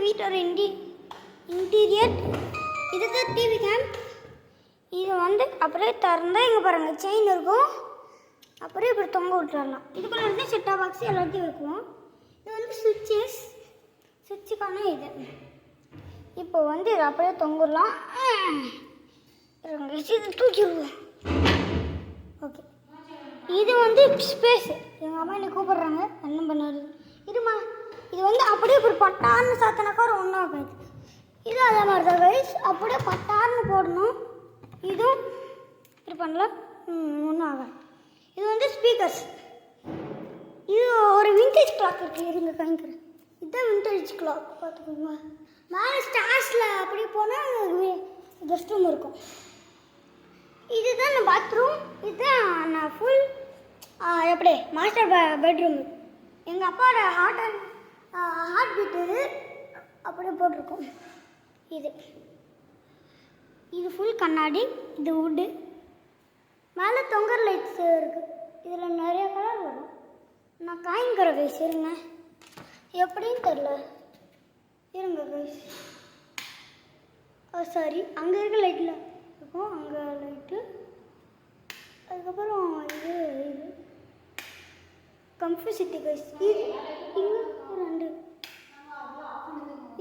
வீட்டோட இன்டீரியர். இதுதான் TV game. இது வந்து அப்படியே திறந்தால் இங்கே பாருங்கள் செயின் இருக்கும். அப்படியே இப்படி தொங்க விட்டுறலாம். இதுக்குள்ள வந்து செட்டாக பாக்ஸ் எல்லாத்தையும் வைக்குவோம். இது வந்து சுவிட்சுக்கான இது. இப்போ வந்து இதை அப்படியே தொங்கிடலாம். இது தூக்கிடுவோம். ஓகே, இது வந்து ஸ்பேஸ். எங்கள் அம்மா என்னை கூப்பிட்றாங்க, என்ன பண்ணாரு இருமா. இது வந்து அப்படியே இப்படி பட்டார்னு சாத்தினாக்கா ஒரு ஒன்றும் ஆகாது. இது அதே மாதிரி தான் கைஸ், அப்படியே பட்டார்னு போடணும். இதுவும் இப்படி பண்ணலாம், ஒன்றும் ஆகாது. இது வந்து ஸ்பீக்கர்ஸ். இது ஒரு விண்டேஜ் கிளாக் இருக்குது, இருங்க காமிக்கிறேன். இதுதான் விண்டேஜ் கிளாக், பார்த்துக்கோங்க. மேலே ஸ்டார்ஸில் அப்படி போனால் கெஸ்ட் ரூம் இருக்கும். இதுதான் நான் பாத்ரூம். இதுதான் நான் ஃபுல் எப்படி மாஸ்டர் பெட்ரூம். எங்கள் அப்பாவோட ஹார்ட் பீட் இது அப்படியே போட்டிருக்கோம். இது ஃபுல் கண்ணாடி. இது வுட்டு. மேலே தொங்கர் லைட்ஸ் இருக்குது. இதில் நிறைய கலர் வரும். நான் காய்ங்கிற கைஸ், இருங்க எப்படின்னு தெரில, இருங்க கைஸ். சாரி, அங்கே இருக்க லைட்டில் இருக்கும், அங்கே லைட்டு. அதுக்கப்புறம் இது கம்ஃபிசிட்டி கைஸ். இது இங்கே ரெண்டு.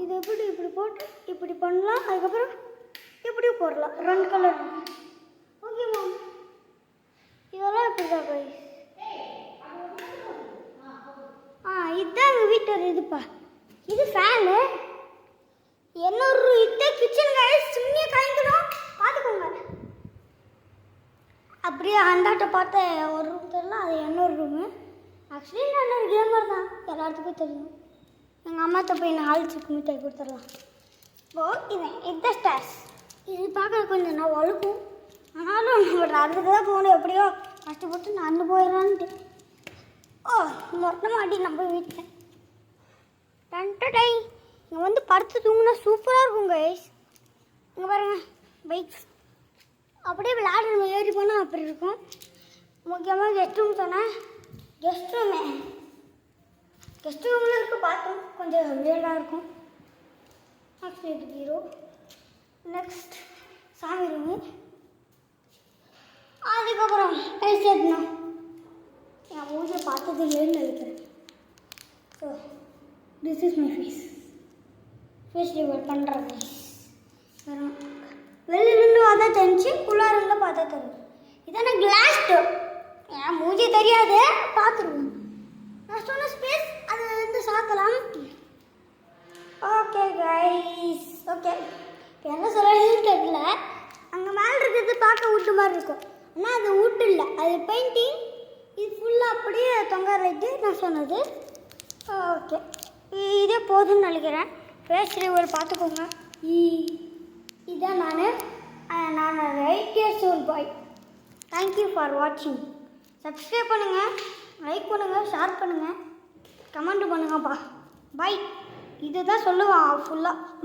இது எப்படி இப்படி போட்டு இப்படி பண்ணலாம். அதுக்கப்புறம் இப்படி போடலாம், ரெண்டு கலர். ஓகே மேம், இதெல்லாம் இப்படி தான் கைஸ். இதுதான் எங்கள் வீட்டோட இதுப்பா. இது ஃபேனு. என்னொரு இதுதான் கிச்சன் கைஸ். சிம்னியை காய்க்கணும், பார்த்துக்கோங்க. அப்படியே அந்தாட்ட பார்த்த ஒரு ரூம் தெரியல, அது என்னொரு ரூமு. ஆக்சுவலி நான் இன்னொரு கேமர் தான், எல்லாத்துக்கும் தெரியும். எங்கள் அம்மாட்ட போய் 4 சிக்கு மிட்டாய் கொடுத்துடலாம். இதுதான் ஸ்டார்ஸ். இது பார்க்க கொஞ்சம் நான் வழுக்கும், ஆனாலும் நம்ம நடந்துட்டு தான் போகணும். எப்படியோ கஷ்டப்பட்டு நடந்து போயிடலான்ட்டு. மொட்டை மாடி நம்ம வீட்டில் டை இங்கே வந்து படுத்து தூங்கினா சூப்பராக இருக்கும் கைஸ். இங்கே பாருங்கள் பைக்ஸ். அப்படியே விளையாடுற ஏறி போனால் அப்படி இருக்கும். முக்கியமாக கெஸ்ட் ரூம் சொன்னேன். கெஸ்ட் ரூமில் இருக்க பாத்ரூம் கொஞ்சம் வியர்டாக இருக்கும். ஆக்சுவலி இது ஹீரோ. நெக்ஸ்ட் சாமி ரூமு. அதுக்கப்புறம் கைஸ் ஏற்றணும். என் மூஞ்சை பார்த்தது இல்லைன்னு நினைக்கிறேன். So this is my face revert பண்ணுறேன் கைஸ். வெளியிலேருந்து பார்த்தா தெரிஞ்சு, உள்ளாரில் பார்த்தா தெரியும். இதான கிளாஸ் டோர். என் மூஞ்சி தெரியாது, பார்த்துருவோம். நான் சொன்ன ஸ்பேஸ் அது வந்து சாக்கலாம். Okay guys, okay. இப்போ என்ன சொல்கிறதுன்னு தெரியல. அங்கே மேலே இருக்கிறது பார்க்க வீட்டு மாதிரி இருக்கும், ஆனால் அது வீட்டு இல்லை, அது பெயிண்டிங். இது ஃபுல்லாக அப்படியே தொங்க லைட்டு நான் சொன்னது. ஓகே, இதே போதும்னு நினைக்கிறேன். ஃபேஸ் ரிவர்ட் பார்த்துக்கோங்க. இதான் நான் 8 years old bye. Thank you for வாட்சிங். சப்ஸ்கிரைப் பண்ணுங்கள், லைக் பண்ணுங்கள், ஷேர் பண்ணுங்கள், கமெண்ட் பண்ணுங்கப்பா. பாய். இதை தான் சொல்லுவான் ஃபுல்லாக. பாய்.